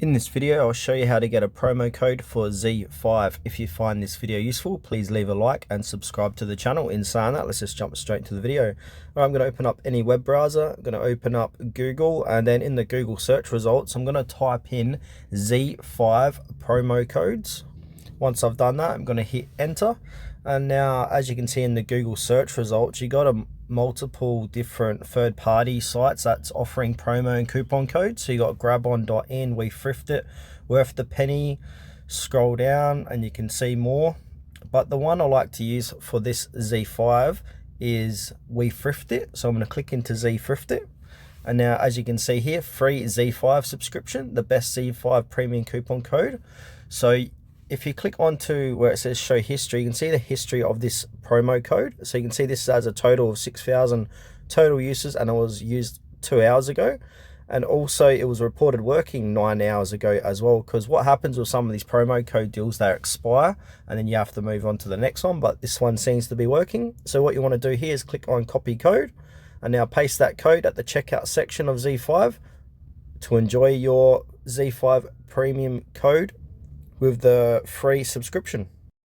In this video, I'll show you how to get a promo code for ZEE5. If you find this video useful, please leave a like and subscribe to the channel. In saying that, let's just jump straight into the video. I'm going to open up any web browser. I'm going to open up Google, and then in the Google search results, I'm going to type in ZEE5 promo codes. Once I've done that, I'm going to hit enter. And now, as you can see in the Google search results, you got a multiple different third-party sites that's offering promo and coupon codes. So you got grabon.in, We Thrift It, Worth the Penny. Scroll down and you can see more. But the one I like to use for this ZEE5 is We Thrift It. So I'm going to click into ZEE5 It. And now, as you can see here, free ZEE5 subscription, the best ZEE5 premium coupon code. So if you click onto where it says show history, you can see the history of this promo code. So you can see this has a total of 6,000 total uses, and it was used 2 hours ago. And also it was reported working 9 hours ago as well, because what happens with some of these promo code deals, they expire and then you have to move on to the next one, but this one seems to be working. So what you want to do here is click on copy code and now paste that code at the checkout section of ZEE5 to enjoy your ZEE5 premium code with the free subscription.